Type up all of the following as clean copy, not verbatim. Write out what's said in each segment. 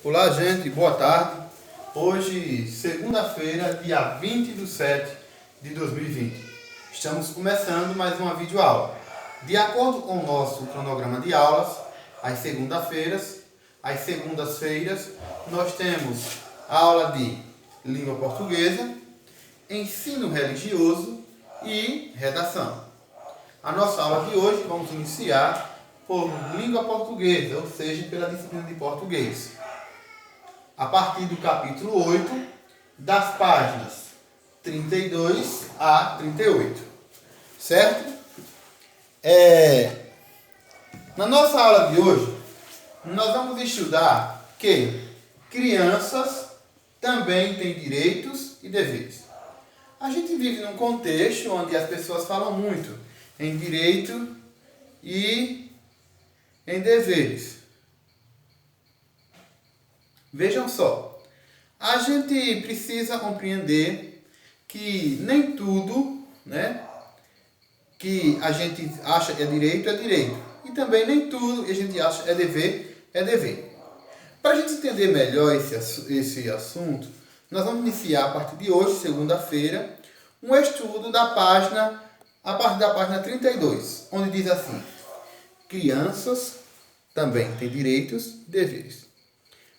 Olá, gente, boa tarde. Hoje, segunda-feira, dia 20/7/2020. Estamos começando mais uma videoaula. De acordo com o nosso cronograma de aulas, às segundas-feiras, nós temos a aula de língua portuguesa, ensino religioso e redação. A nossa aula de hoje vamos iniciar por língua portuguesa, ou seja, pela disciplina de português. A partir do capítulo 8, das páginas 32 a 38. Certo? Na nossa aula de hoje, nós vamos estudar que crianças também têm direitos e deveres. A gente vive num contexto onde as pessoas falam muito em direito e em deveres. Vejam só, a gente precisa compreender que nem tudo, que a gente acha que é direito. E também nem tudo que a gente acha é dever, é dever. Para a gente entender melhor esse assunto, nós vamos iniciar a partir de hoje, segunda-feira, um estudo a partir da página 32, onde diz assim: crianças também têm direitos e deveres.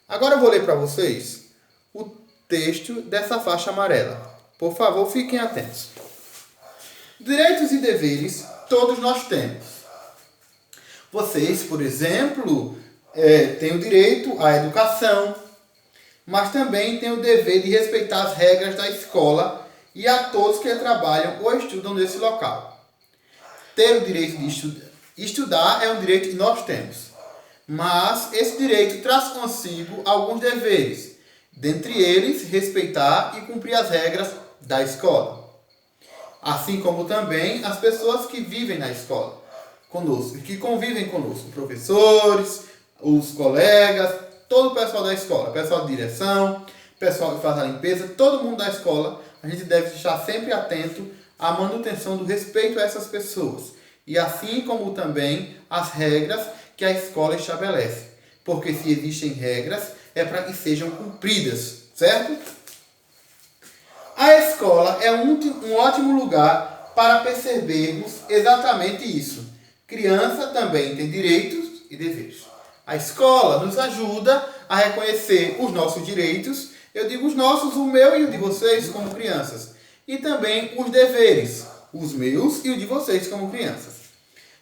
Agora eu vou ler para vocês o texto dessa faixa amarela. Por favor, fiquem atentos. Direitos e deveres todos nós temos. Vocês, por exemplo, têm o direito à educação, mas também têm o dever de respeitar as regras da escola e a todos que trabalham ou estudam nesse local. Ter o direito de estudar é um direito que nós temos. Mas esse direito traz consigo alguns deveres, dentre eles, respeitar e cumprir as regras da escola. Assim como também as pessoas que vivem na escola conosco, que convivem conosco, professores, os colegas, todo o pessoal da escola, pessoal de direção, pessoal que faz a limpeza, todo mundo da escola, a gente deve estar sempre atento à manutenção do respeito a essas pessoas. E assim como também as regras que a escola estabelece. Porque se existem regras, é para que sejam cumpridas, certo? A escola é um ótimo lugar para percebermos exatamente isso. Criança também tem direitos e deveres. A escola nos ajuda a reconhecer os nossos direitos, eu digo os nossos, o meu e o de vocês como crianças, e também os deveres, os meus e o de vocês como crianças.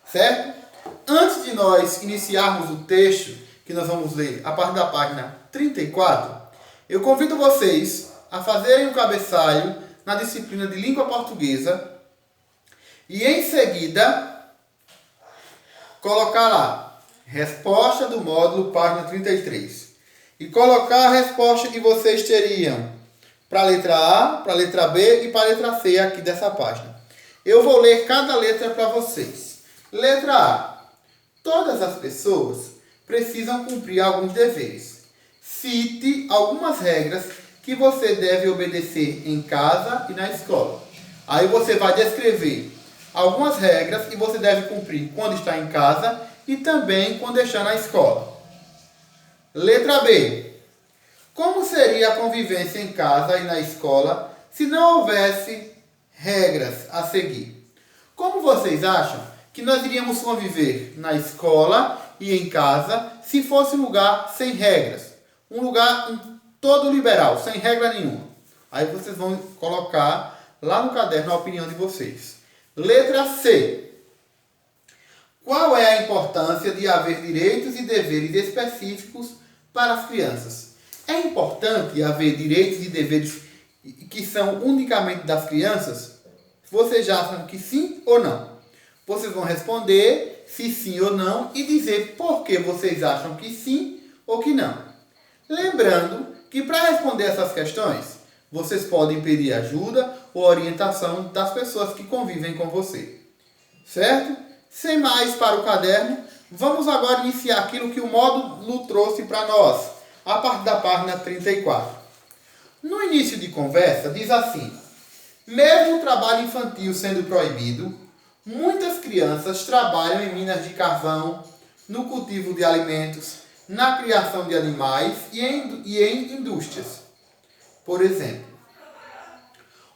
Certo? Antes de nós iniciarmos o texto que nós vamos ler a partir da página 34, eu convido vocês a fazerem um cabeçalho na disciplina de língua portuguesa e em seguida colocar lá resposta do módulo página 33 e colocar a resposta que vocês teriam para a letra A, para a letra B e para a letra C aqui dessa página. Eu vou ler cada letra para vocês. Letra A. Todas as pessoas precisam cumprir alguns deveres. Cite algumas regras que você deve obedecer em casa e na escola. Aí você vai descrever algumas regras que você deve cumprir quando está em casa e também quando está na escola. Letra B. Como seria a convivência em casa e na escola se não houvesse regras a seguir? Como vocês acham que nós iríamos conviver na escola e em casa se fosse um lugar sem regras? Um lugar todo liberal, sem regra nenhuma. Aí vocês vão colocar lá no caderno a opinião de vocês. Letra C. Qual é a importância de haver direitos e deveres específicos para as crianças? É importante haver direitos e deveres que são unicamente das crianças? Vocês já acham que sim ou não? Vocês vão responder se sim ou não e dizer por que vocês acham que sim ou que não. Lembrando que para responder essas questões, vocês podem pedir ajuda ou orientação das pessoas que convivem com você. Certo? Sem mais para o caderno, vamos agora iniciar aquilo que o módulo trouxe para nós, a partir da página 34. No início de conversa, diz assim: mesmo o trabalho infantil sendo proibido, muitas crianças trabalham em minas de carvão, no cultivo de alimentos, na criação de animais e em indústrias. Por exemplo,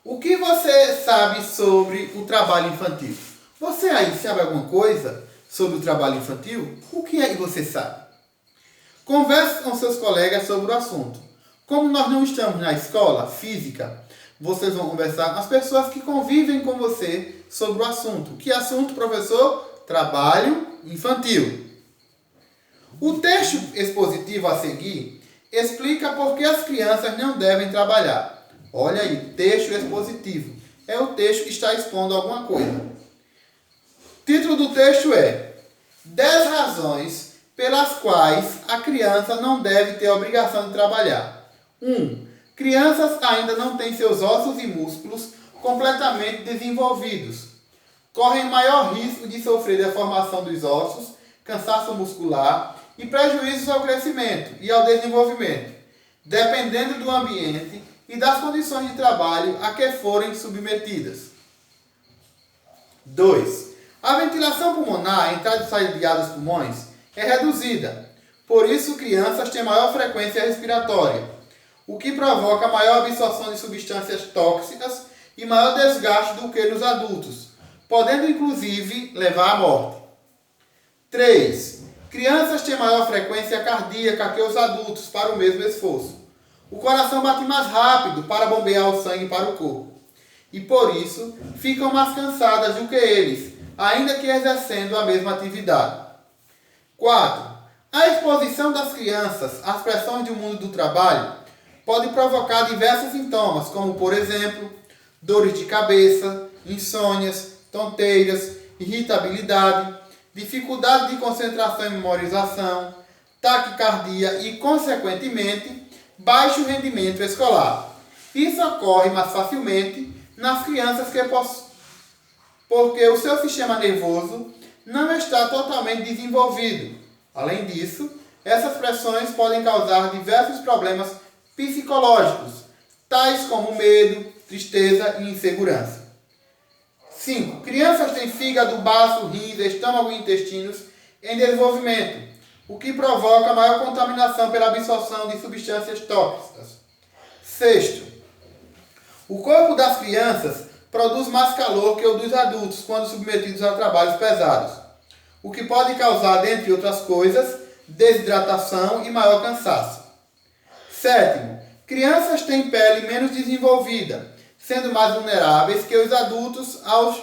o que você sabe sobre o trabalho infantil? Você aí sabe alguma coisa sobre o trabalho infantil? O que é que você sabe? Converse com seus colegas sobre o assunto. Como nós não estamos na escola física, vocês vão conversar com as pessoas que convivem com você sobre o assunto. Que assunto, professor? Trabalho infantil. O texto expositivo a seguir explica por que as crianças não devem trabalhar. Olha aí, texto expositivo. É o texto que está expondo alguma coisa. Título do texto é 10 razões pelas quais a criança não deve ter a obrigação de trabalhar. 1. Crianças ainda não têm seus ossos e músculos completamente desenvolvidos. Correm maior risco de sofrer deformação dos ossos, cansaço muscular e prejuízos ao crescimento e ao desenvolvimento, dependendo do ambiente e das condições de trabalho a que forem submetidas. 2. A ventilação pulmonar, a entrada e saída de ar dos pulmões, é reduzida. Por isso, crianças têm maior frequência respiratória, o que provoca maior absorção de substâncias tóxicas e maior desgaste do que nos adultos, podendo inclusive levar à morte. 3. Crianças têm maior frequência cardíaca que os adultos para o mesmo esforço. O coração bate mais rápido para bombear o sangue para o corpo. E por isso, ficam mais cansadas do que eles, ainda que exercendo a mesma atividade. 4. A exposição das crianças às pressões do mundo do trabalho pode provocar diversos sintomas, como, por exemplo, dores de cabeça, insônias, tonteiras, irritabilidade, dificuldade de concentração e memorização, taquicardia e, consequentemente, baixo rendimento escolar. Isso ocorre mais facilmente nas crianças porque o seu sistema nervoso não está totalmente desenvolvido. Além disso, essas pressões podem causar diversos problemas psicológicos, tais como medo, tristeza e insegurança. 5. Crianças têm fígado, baço, rins, estômago e intestinos em desenvolvimento, o que provoca maior contaminação pela absorção de substâncias tóxicas. 6. O corpo das crianças produz mais calor que o dos adultos quando submetidos a trabalhos pesados, o que pode causar, dentre outras coisas, desidratação e maior cansaço. 7. Crianças têm pele menos desenvolvida, sendo mais vulneráveis que os adultos aos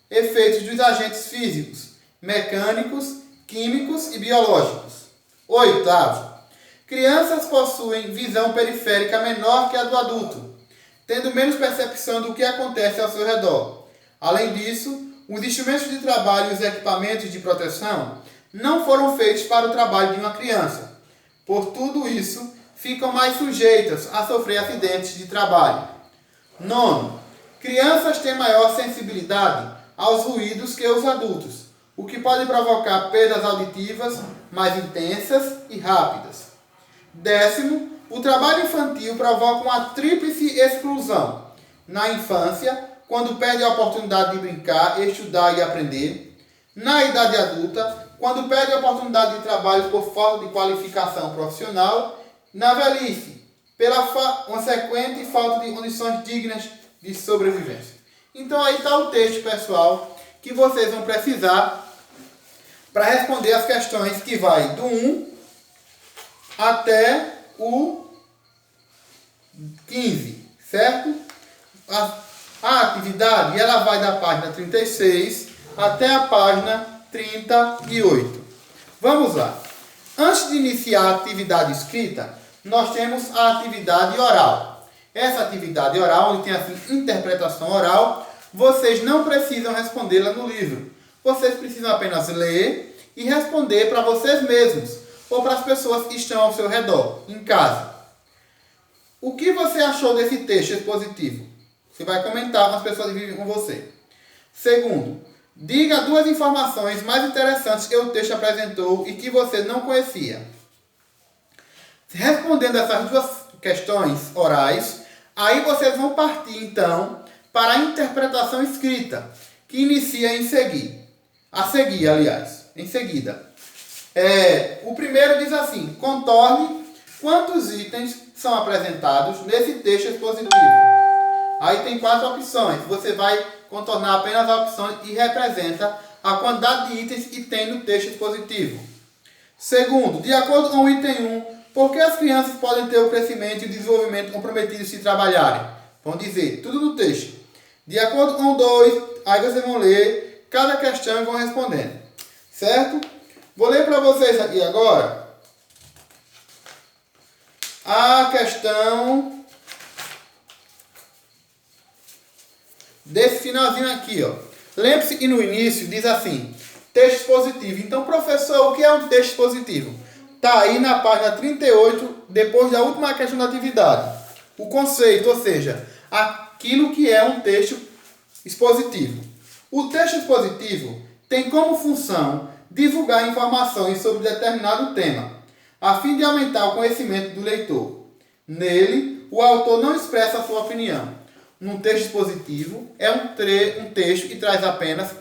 efeitos dos agentes físicos, mecânicos, químicos e biológicos. 8. Crianças possuem visão periférica menor que a do adulto, tendo menos percepção do que acontece ao seu redor. Além disso, os instrumentos de trabalho e os equipamentos de proteção não foram feitos para o trabalho de uma criança. Por tudo isso, ficam mais sujeitas a sofrer acidentes de trabalho. 9. Crianças têm maior sensibilidade aos ruídos que os adultos, o que pode provocar perdas auditivas mais intensas e rápidas. 10. O trabalho infantil provoca uma tríplice exclusão. Na infância, quando perde a oportunidade de brincar, estudar e aprender. Na idade adulta, quando perde a oportunidade de trabalho por falta de qualificação profissional. Na velhice, pela consequente falta de condições dignas de sobrevivência. Então aí está o texto, pessoal, que vocês vão precisar para responder as questões que vai do 1 até o 15, certo? A atividade, ela vai da página 36 até a página 38. Vamos lá. Antes de iniciar a atividade escrita, nós temos a atividade oral. Essa atividade oral, onde tem assim, interpretação oral, vocês não precisam respondê-la no livro. Vocês precisam apenas ler e responder para vocês mesmos ou para as pessoas que estão ao seu redor, em casa. O que você achou desse texto expositivo? Você vai comentar com as pessoas que vivem com você. Segundo, diga 2 informações mais interessantes que o texto apresentou e que você não conhecia. Respondendo essas 2 questões orais, aí vocês vão partir, então, para a interpretação escrita, que inicia em seguida. O primeiro diz assim: contorne quantos itens são apresentados nesse texto expositivo. Aí tem 4 opções. Você vai contornar apenas a opção e representa a quantidade de itens que tem no texto expositivo. Segundo, de acordo com o item 1, por que as crianças podem ter o crescimento e o desenvolvimento comprometidos se trabalharem? Vão dizer tudo no texto. De acordo com o 2, aí vocês vão ler cada questão e vão respondendo. Certo? Vou ler para vocês aqui agora a questão desse finalzinho aqui, ó. Lembre-se que no início diz assim: texto expositivo. Então, professor, o que é um texto expositivo? Está aí na página 38, depois da última questão da atividade. O conceito, ou seja, aquilo que é um texto expositivo. O texto expositivo tem como função divulgar informações sobre determinado tema, a fim de aumentar o conhecimento do leitor. Nele, o autor não expressa a sua opinião. Num texto expositivo, é um texto que traz apenas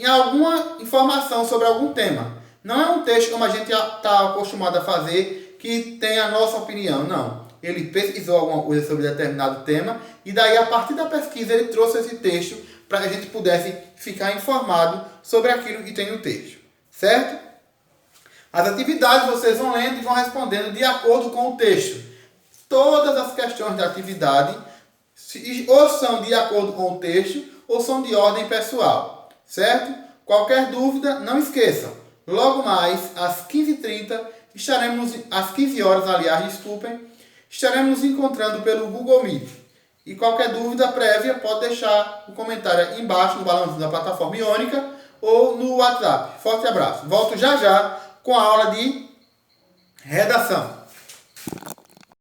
alguma informação sobre algum tema. Não é um texto como a gente está acostumado a fazer, que tem a nossa opinião. Não. Ele pesquisou alguma coisa sobre determinado tema e daí, a partir da pesquisa, ele trouxe esse texto para que a gente pudesse ficar informado sobre aquilo que tem no texto. Certo? As atividades vocês vão lendo e vão respondendo de acordo com o texto. Todas as questões da atividade ou são de acordo com o texto ou são de ordem pessoal. Certo? Qualquer dúvida, não esqueçam. Logo mais, às 15h30, às 15 horas, aliás, desculpem, estaremos nos encontrando pelo Google Meet. E qualquer dúvida prévia, pode deixar um comentário aí embaixo no balãozinho da plataforma Iônica ou no WhatsApp. Forte abraço. Volto já já com a aula de redação.